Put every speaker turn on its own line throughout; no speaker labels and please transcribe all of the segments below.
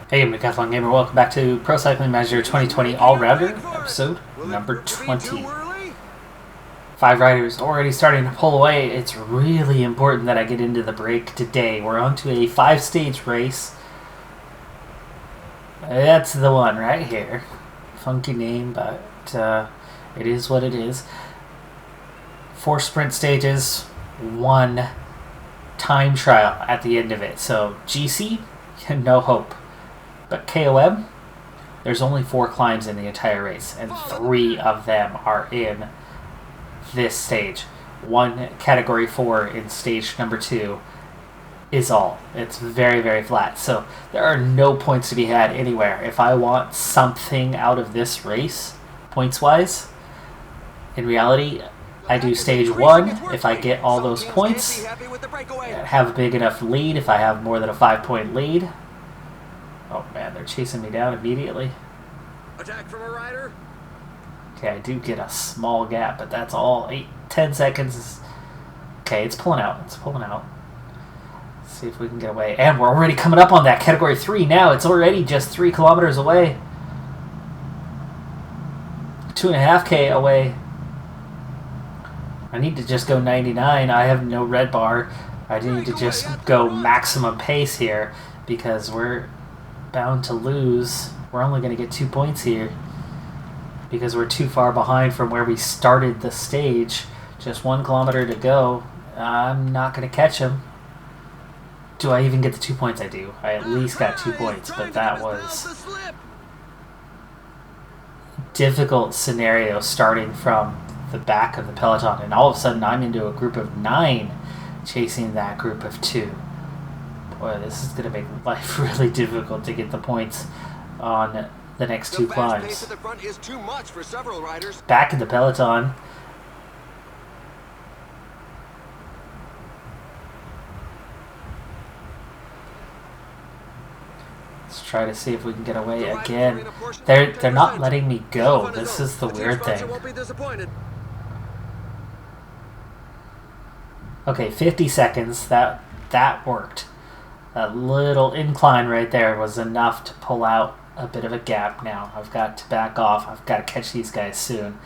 Hey, Decathlon Gamer, welcome back to Pro Cycling Manager 2020 All-Rounder, episode number 20. 5 riders already starting to pull away. It's really important that I get into the break today. We're on to a 5-stage race. That's the one right here. Funky name, but it is what it is. 4 sprint stages, 1 time trial at the end of it. So GC, no hope. But KOM, there's only 4 climbs in the entire race, and 3 of them are in this stage. 1 category 4 in stage number 2 is all. It's very, very flat. So there are no points to be had anywhere. If I want something out of this race, points-wise, in reality, I do stage 1 if I get all those points, have a big enough lead if I have more than a 5-point lead. Oh man, they're chasing me down immediately.
Attack from a rider.
Okay, I do get a small gap, but that's all. 10 seconds. Okay, it's pulling out. It's pulling out. Let's see if we can get away. And we're already coming up on that category 3 now. It's already just 3 kilometers away. 2.5K away. I need to just go 99. I have no red bar. I need to just go maximum pace here because we're bound to lose. We're only going to get 2 points here because we're too far behind from where we started the stage. Just 1 kilometer to go. I'm not going to catch him. Do I even get the 2 points? I do. I at least got 2 points, but that was difficult scenario starting from the back of the peloton, and all of a sudden I'm into a group of 9 chasing that group of 2. Boy, this is going to make life really difficult to get the points on the next 2 climbs. Back in the peloton. Let's try to see if we can get away again. They're not letting me go. This is the weird thing. Okay, 50 seconds. That worked. That little incline right there was enough to pull out a bit of a gap now. I've got to back off. I've got to catch these guys soon.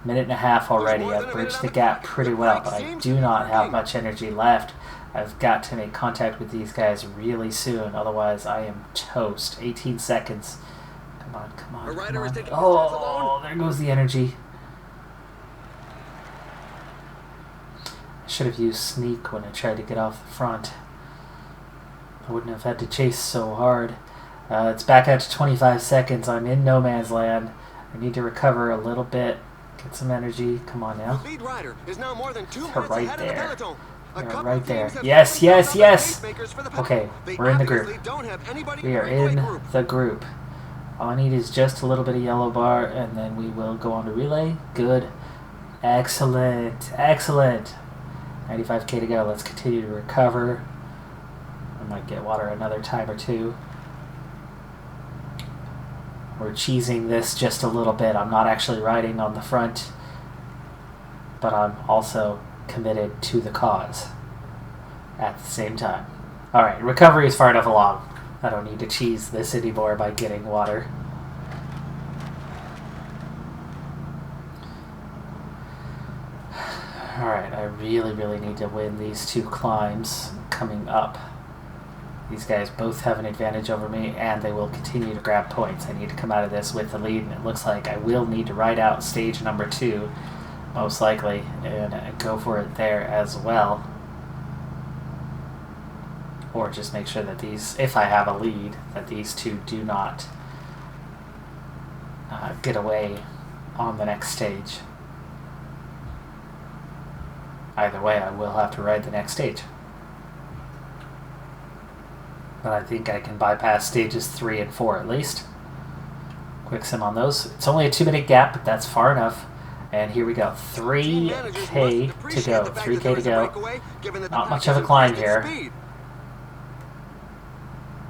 1.5 already. I've bridged the gap pretty well, but I do not have much energy left. I've got to make contact with these guys really soon, otherwise I am toast. 18 seconds. Come on, come on, come on. Oh, there goes the energy. I should have used sneak when I tried to get off the front. I wouldn't have had to chase so hard. It's back out to 25 seconds. I'm in no man's land. I need to recover a little bit. Get some energy. Come on now.
The lead rider is now more than 2
They're
minutes
right
ahead
there.
of the peloton.
They're right there. Yes, yes, yes! Okay, we're in the group. We are in the group. All I need is just a little bit of yellow bar, and then we will go on to relay. Good. Excellent. Excellent. 95K to go. Let's continue to recover. I might get water another time or 2. We're cheesing this just a little bit. I'm not actually riding on the front, but I'm also committed to the cause at the same time. Alright, recovery is far enough along. I don't need to cheese this anymore by getting water. Alright, I really, really need to win these 2 climbs coming up. These guys both have an advantage over me, and they will continue to grab points. I need to come out of this with the lead, and it looks like I will need to ride out stage number 2, most likely, and go for it there as well. Or just make sure that these, if I have a lead, that these 2 do not get away on the next stage. Either way, I will have to ride the next stage. But I think I can bypass stages 3 and 4 at least. Quick sim on those. It's only a 2-minute gap, but that's far enough. And here we go. 3K to go. 3K to go. Not much of a climb here.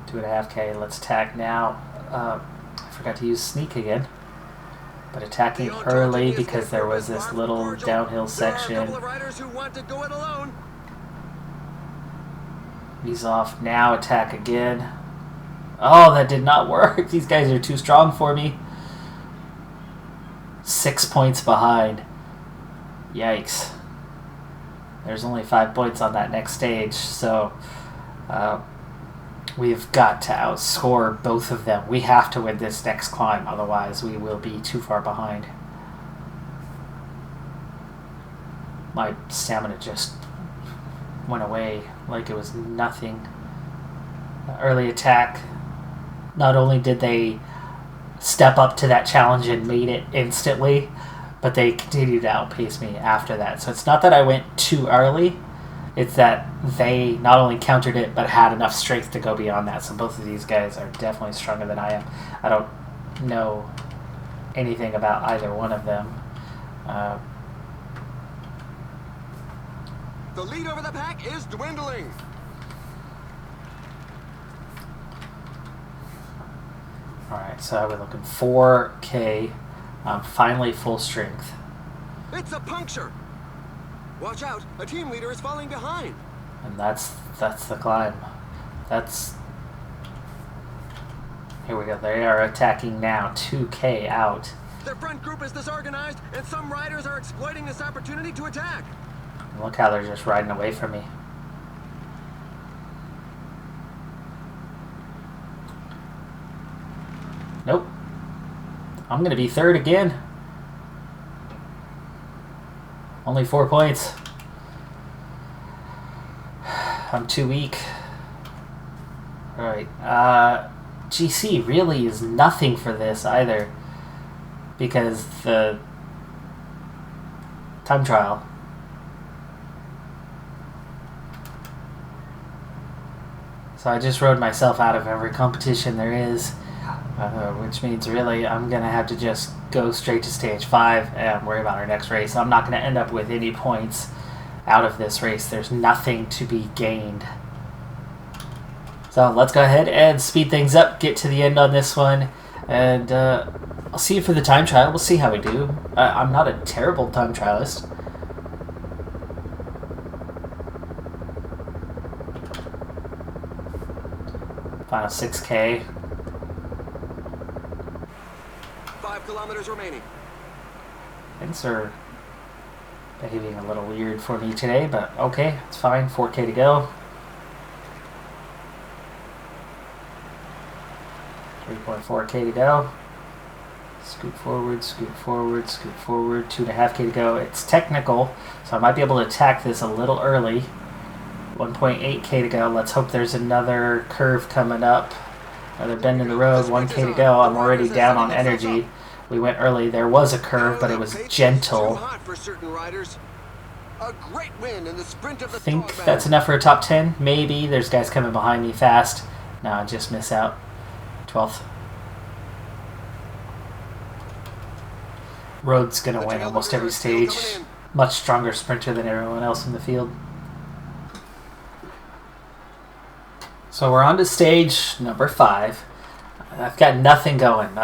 2.5K. Let's attack now. I forgot to use sneak again. But attacking early because there was this little downhill section. He's off now. Attack again. Oh, that did not work. These guys are too strong for me. 6 points behind. Yikes. There's only 5 points on that next stage, so we've got to outscore both of them. We have to win this next climb, otherwise we will be too far behind. My stamina just went away like it was nothing. Early attack. Not only did they step up to that challenge and made it instantly, but they continued to outpace me after that. So it's not that I went too early, it's that they not only countered it, but had enough strength to go beyond that. So both of these guys are definitely stronger than I am. I don't know anything about either one of them.
The lead over the pack is dwindling.
Alright, so we're looking 4K. Finally full strength.
It's a puncture. Watch out, a team leader is falling behind.
And that's the climb. Here we go. They are attacking now. 2K out.
Their front group is disorganized, and some riders are exploiting this opportunity to attack.
And look how they're just riding away from me. Nope. I'm going to be third again. Only 4 points. I'm too weak. Alright. GC really is nothing for this either. Because the time trial. So I just rode myself out of every competition there is. Which means really I'm going to have to just go straight to stage 5 and worry about our next race. I'm not going to end up with any points out of this race. There's nothing to be gained. So let's go ahead and speed things up, get to the end on this one, and I'll see you for the time trial. We'll see how we do. I'm not a terrible time trialist. Final 6K.
5 kilometers remaining.
Things are behaving a little weird for me today, but okay, it's fine. 4K to go. 3.4K to go. Scoot forward, scoot forward, scoot forward. 2.5K to go. It's technical, so I might be able to attack this a little early. 1.8K to go. Let's hope there's another curve coming up. Another bend in the road. 1K to go. I'm already down on energy. We went early. There was a curve, but it was gentle.
A great win in the sprint of the
I think that's enough for a top 10. Maybe. There's guys coming behind me fast. No, I just miss out. 12th. Road's going to win almost every stage. Much stronger sprinter than everyone else in the field. So we're on to stage number 5. I've got nothing going.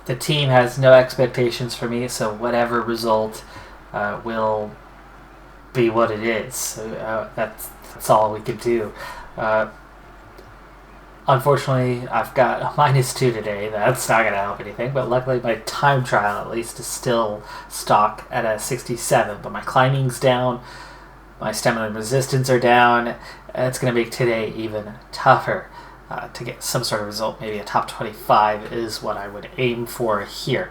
The team has no expectations for me, so whatever result will be what it is. So, that's all we could do. Unfortunately, I've got a -2 today. That's not going to help anything, but luckily my time trial at least is still stock at a 67. But my climbing's down, my stamina and resistance are down. It's going to make today even tougher to get some sort of result. Maybe a top 25 is what I would aim for here.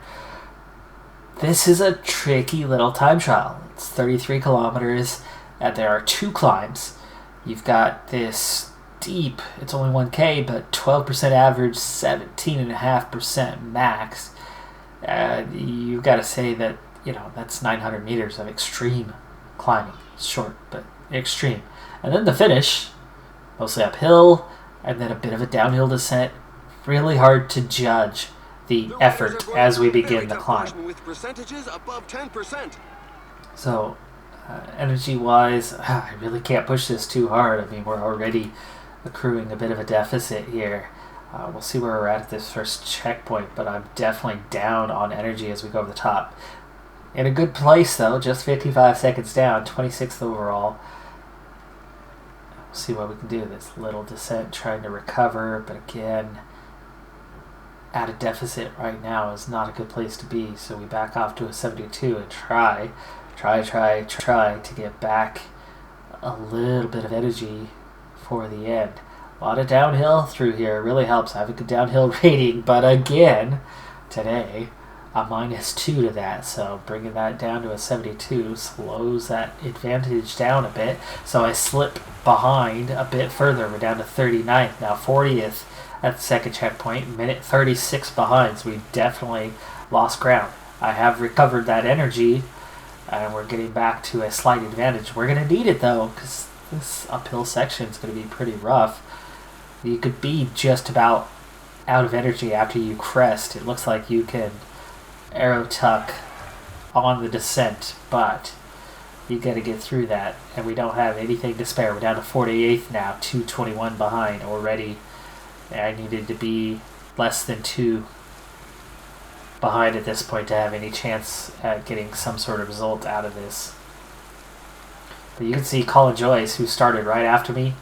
This is a tricky little time trial. It's 33 kilometers, and there are 2 climbs. You've got this steep, it's only 1K, but 12% average, 17.5% max. You've got to say that, that's 900 meters of extreme climbing. Short, but extreme. And then the finish, mostly uphill, and then a bit of a downhill descent. Really hard to judge the effort as we begin the climb.
With percentages above 10%.
So, energy-wise, I really can't push this too hard. I mean, we're already accruing a bit of a deficit here. We'll see where we're at this first checkpoint, but I'm definitely down on energy as we go over the top. In a good place, though, just 55 seconds down, 26th overall. We'll see what we can do. This little descent, trying to recover, but again, at a deficit right now is not a good place to be. So we back off to a 72 and try to get back a little bit of energy for the end. A lot of downhill through here. It really helps. I have a good downhill rating, but again, today, a -2 to that. So bringing that down to a 72 slows that advantage down a bit. So I slip behind a bit further. We're down to 39th, now 40th at the second checkpoint. Minute 36 behind, so we definitely lost ground. I have recovered that energy, and we're getting back to a slight advantage. We're going to need it, though, because this uphill section is going to be pretty rough. You could be just about out of energy after you crest. It looks like you can arrow tuck on the descent, but you got to get through that, and we don't have anything to spare. We're down to 48th now, 2:21 behind already. I needed to be less than 2 behind at this point to have any chance at getting some sort of result out of this. But you can see Colin Joyce, who started right after me,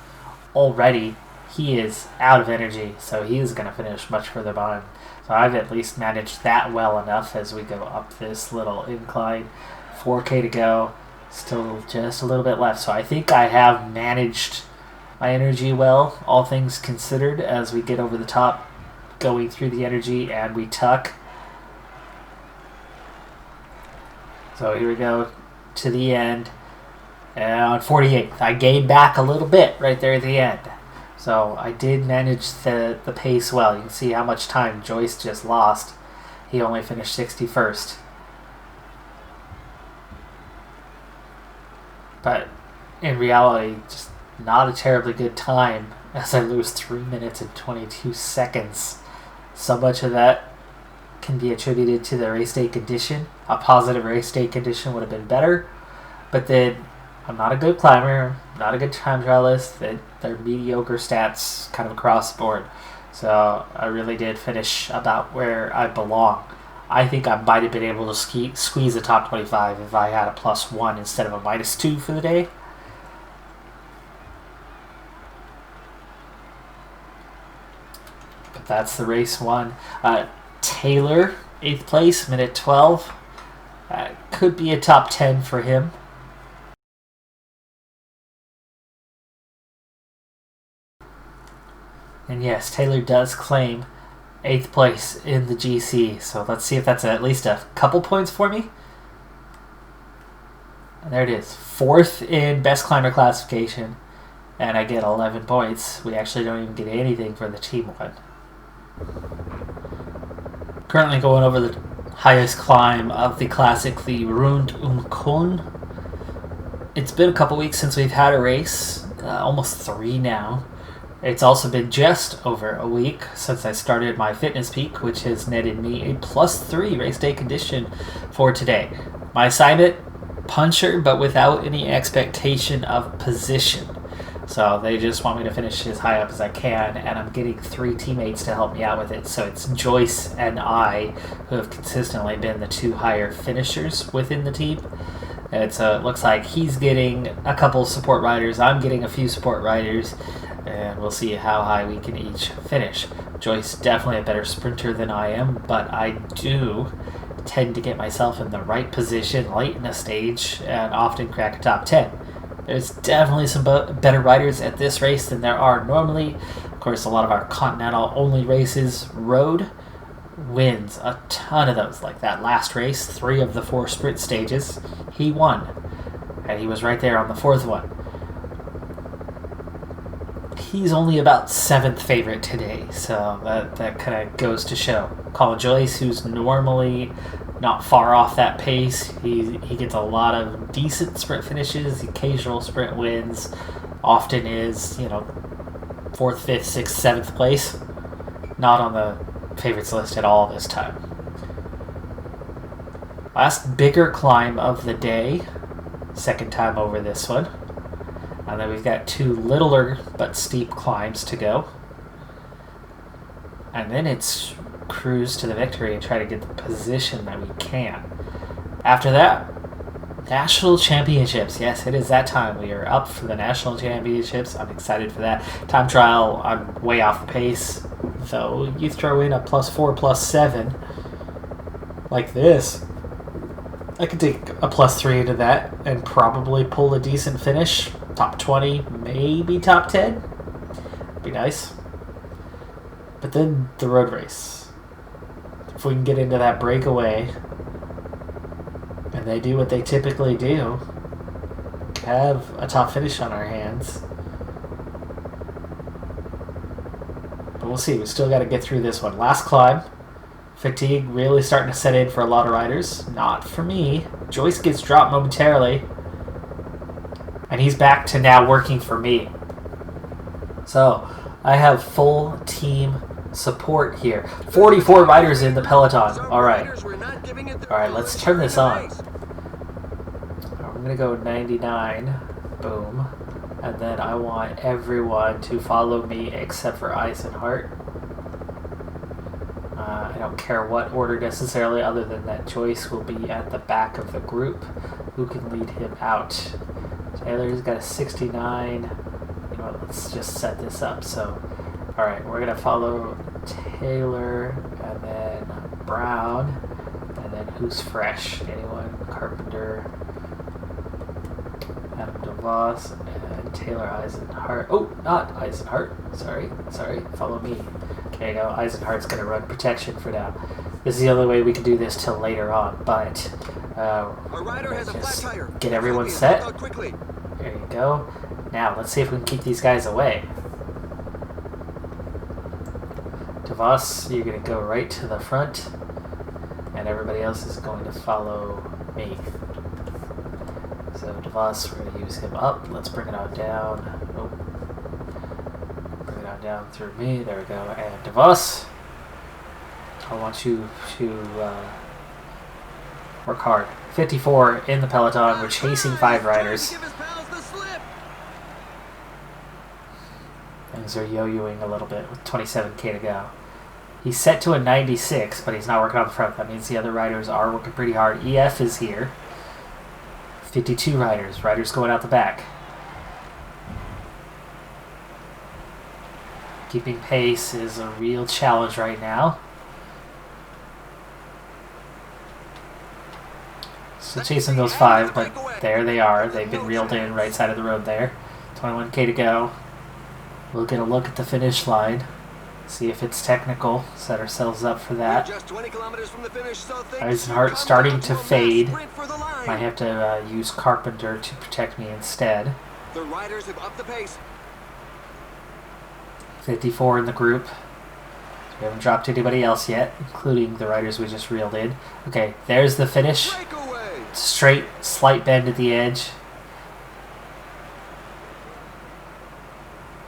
already he is out of energy, so he is going to finish much further behind. So I've at least managed that well enough as we go up this little incline. 4K to go, still just a little bit left. So I think I have managed my energy well, all things considered, as we get over the top, going through the energy, and we tuck. So here we go to the end. And on 48th, I gained back a little bit right there at the end. So I did manage the pace well. You can see how much time Joyce just lost. He only finished 61st. But in reality, just not a terribly good time, as I lose 3 minutes and 22 seconds. So much of that can be attributed to the race day condition. A positive race day condition would have been better. But then I'm not a good climber, not a good time trialist. They're mediocre stats kind of across the board. So I really did finish about where I belong. I think I might have been able to squeeze the top 25 if I had a +1 instead of a -2 for the day. But that's the race won. Taylor, 8th place, minute 12. Could be a top 10 for him. And yes, Taylor does claim 8th place in the GC. So let's see if that's at least a couple points for me. And there it is. 4th in best climber classification. And I get 11 points. We actually don't even get anything for the team one. Currently going over the highest climb of the classic, the Rund Köln. It's been a couple weeks since we've had a race. Almost 3 now. It's also been just over a week since I started my fitness peak, which has netted me a +3 race day condition for today. My assignment, puncher, but without any expectation of position. So they just want me to finish as high up as I can, and I'm getting 3 teammates to help me out with it. So it's Joyce and I who have consistently been the 2 higher finishers within the team. And so it looks like he's getting a couple support riders, I'm getting a few support riders, and we'll see how high we can each finish. Joyce definitely a better sprinter than I am, but I do tend to get myself in the right position late in the stage and often crack a top 10. There's definitely some better riders at this race than there are normally. Of course, a lot of our continental-only races, road wins a ton of those. Like that last race, 3 of the 4 sprint stages, he won. And he was right there on the 4th one. He's only about 7th favorite today, so that kind of goes to show. Colin Joyce, who's normally not far off that pace, he gets a lot of decent sprint finishes, occasional sprint wins, often is, 4th, 5th, 6th, 7th place. Not on the favorites list at all this time. Last bigger climb of the day, second time over this one. And then we've got 2 littler but steep climbs to go. And then it's cruise to the victory and try to get the position that we can. After that, National Championships. Yes, it is that time. We are up for the National Championships. I'm excited for that. Time trial, I'm way off the pace. though. You throw in a +4, +7, like this. I could take a +3 into that and probably pull a decent finish. Top 20, maybe top 10. Be nice. But then the road race. If we can get into that breakaway and they do what they typically do, have a top finish on our hands. But we'll see. We still got to get through this one. Last climb. Fatigue really starting to set in for a lot of riders. Not for me. Joyce gets dropped momentarily. And he's back to now working for me. So, I have full team support here. 44 riders in the peloton. Alright. Alright, let's turn this on. I'm going to go 99. Boom. And then I want everyone to follow me except for Eisenhart. I don't care what order necessarily, other than that Joyce will be at the back of the group. Who can lead him out? Taylor's got a 69. You know what, let's just set this up. So, alright, we're going to follow Taylor, and then Brown, and then who's fresh? Anyone? Carpenter, Adam DeVos, and Taylor Eisenhart. Oh, not Eisenhart. Sorry. Follow me. There you go. Eisenhart's going to run protection for now. This is the only way we can do this till later on, but just get everyone set. There you go. Now, let's see if we can keep these guys away. DeVos, you're going to go right to the front, and everybody else is going to follow me. So DeVos, we're going to use him up. Let's bring it on down. Oh. Bring it on down through me. There we go. And DeVos, I want you to work hard. 54 in the peloton. We're chasing 5 riders. Things are yo-yoing a little bit with 27k to go. He's set to a 96, but he's not working on the front. That means the other riders are working pretty hard. EF is here. 52 riders. Riders going out the back. Keeping pace is a real challenge right now. Still chasing those 5, but there they are. They've been reeled in right side of the road there. 21k to go. We'll get a look at the finish line. See if it's technical. Set ourselves up for that. Eisenhart starting to fade. Might have to use Carpenter to protect me instead.
The riders have upped the pace.
54 in the group. We haven't dropped anybody else yet, including the riders we just reeled in. Okay, there's the finish. Straight, slight bend at the edge.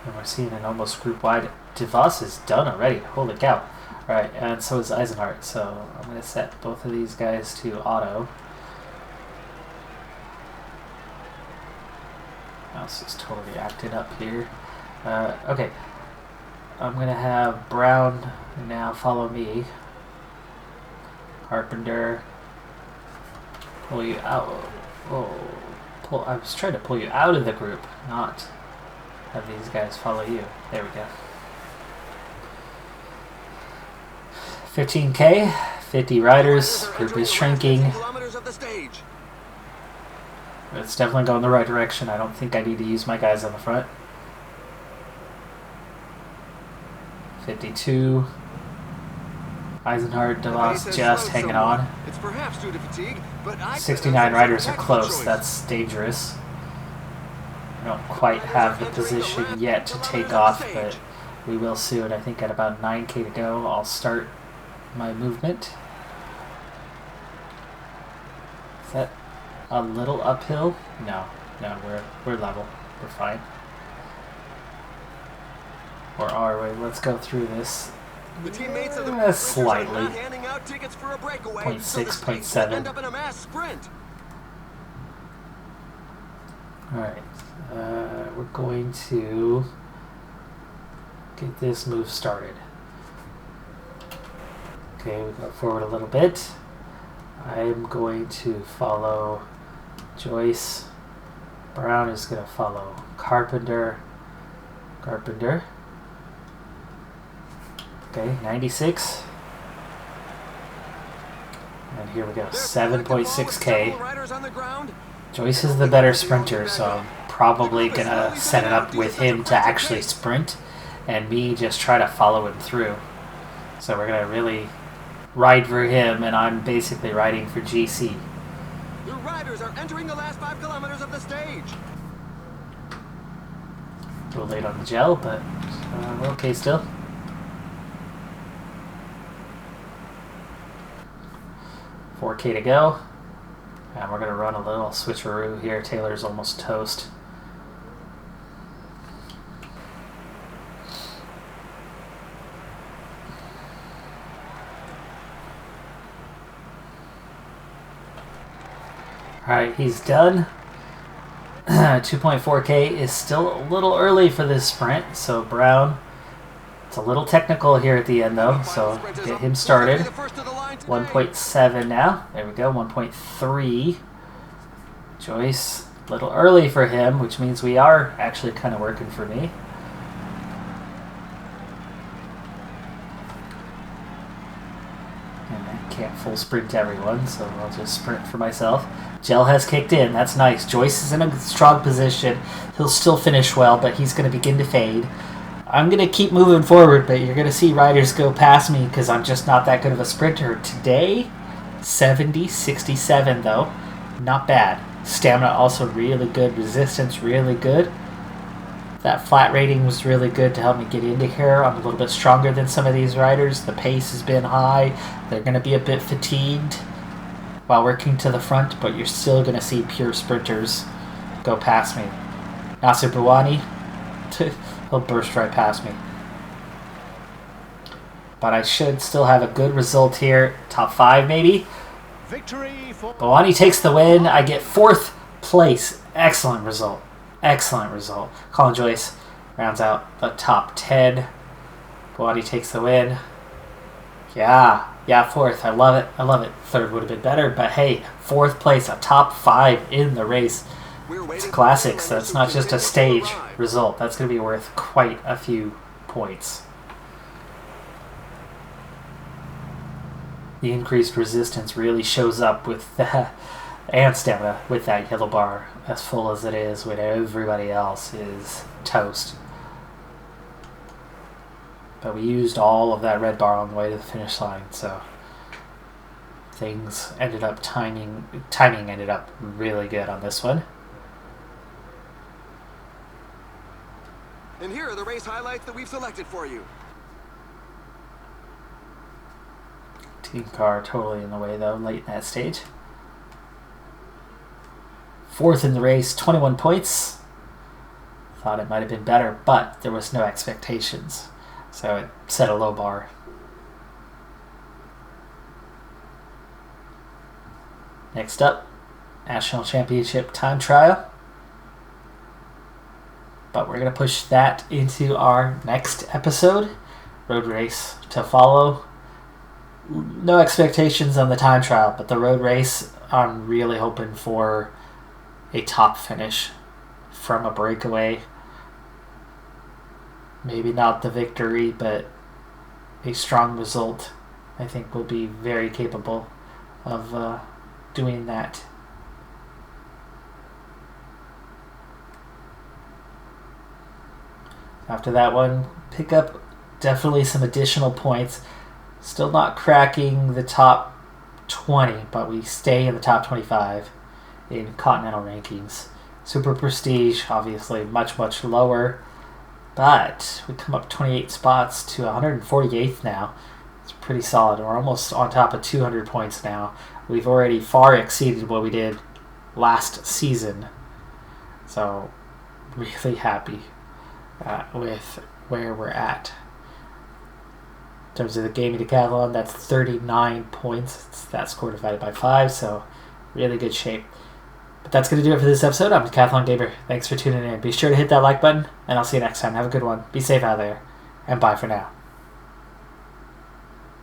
And we're seeing an almost group-wide. DeVos is done already. Holy cow. Alright, and so is Eisenhart. So I'm going to set both of these guys to auto. Mouse is totally acting up here. Okay. I'm going to have Brown now follow me. Carpenter. Pull you out. Oh, I was trying to pull you out of the group, not have these guys follow you. There we go. 15k, 50 riders. Group is shrinking. It's definitely going the right direction. I don't think I need to use my guys on the front. 52. Eisenhart, DeVos just hanging on. 69 riders are close. That's dangerous. I don't quite have the position yet to take off, but we will soon. I think at about 9k to go, I'll start my movement. Is that a little uphill? No, we're level. We're fine. Or are we? Let's go through this.
The teammates of the
slightly.
are handing out tickets for a breakaway,
0.6,
so the stakes
0.7.
end up in a mass sprint.
Alright, we're going to get this move started. Okay, we go forward a little bit. I'm going to follow Joyce. Brown is going to follow Carpenter. Okay, 96. And here we go, 7.6K. Joyce is the better sprinter, so I'm probably going to set it up with him to actually sprint and me just try to follow him through. So we're going to really ride for him, and I'm basically riding for GC.
The riders are entering the last 5 kilometers of the stage.
A little late on the gel, but we're okay still. $4K to go. And we're going to run a little switcheroo here. Taylor's almost toast. Alright, he's done. 2.4K is still a little early for this sprint, so Brown, it's a little technical here at the end though, so get him started. 1.7 now, there we go, 1.3. Joyce, a little early for him, which means we are actually kind of working for me. And I can't full sprint everyone, so I'll just sprint for myself. Gel has kicked in. That's nice. Joyce is in a strong position. He'll still finish well, but he's going to begin to fade. I'm going to keep moving forward, but you're going to see riders go past me because I'm just not that good of a sprinter. Today, 70.67 though. Not bad. Stamina also really good. Resistance really good. That flat rating was really good to help me get into here. I'm a little bit stronger than some of these riders. The pace has been high. They're going to be a bit fatigued while working to the front, but you're still going to see pure sprinters go past me. Nasser Bouani, he'll burst right past me. But I should still have a good result here. Top 5 maybe.
Victory for
Bouani takes the win. I get 4th place. Excellent result. Excellent result. Colin Joyce rounds out the top 10. Bouani takes the win. Yeah, 4th. I love it. I love it. 3rd would have been better, but hey, 4th place, a top 5 in the race. It's a classic, so it's not just a stage result. That's going to be worth quite a few points. The increased resistance really shows up with that, and stamina with that yellow bar, as full as it is when everybody else is toast. But we used all of that red bar on the way to the finish line, so things ended up timing ended up really good on this one.
And here are the race highlights that we've selected for you.
Team car totally in the way though, late in that stage. 4th in the race, 21 points. Thought it might have been better, but there was no expectations. So it set a low bar. Next up, National Championship time trial. But we're going to push that into our next episode. Road race to follow. No expectations on the time trial, but the road race, I'm really hoping for a top finish from a breakaway. Maybe not the victory, but a strong result. I think we'll be very capable of doing that. After that one, pick up definitely some additional points. Still not cracking the top 20, but we stay in the top 25 in continental rankings. Super Prestige, obviously much, much lower. But we come up 28 spots to 148th now. It's pretty solid. We're almost on top of 200 points now. We've already far exceeded what we did last season. So, really happy with where we're at. In terms of the gaming decathlon, that's 39 points. It's that score divided by 5, so really good shape. But that's going to do it for this episode. I'm Decathlon Gamer. Thanks for tuning in. Be sure to hit that like button, and I'll see you next time. Have a good one. Be safe out there, and bye for now.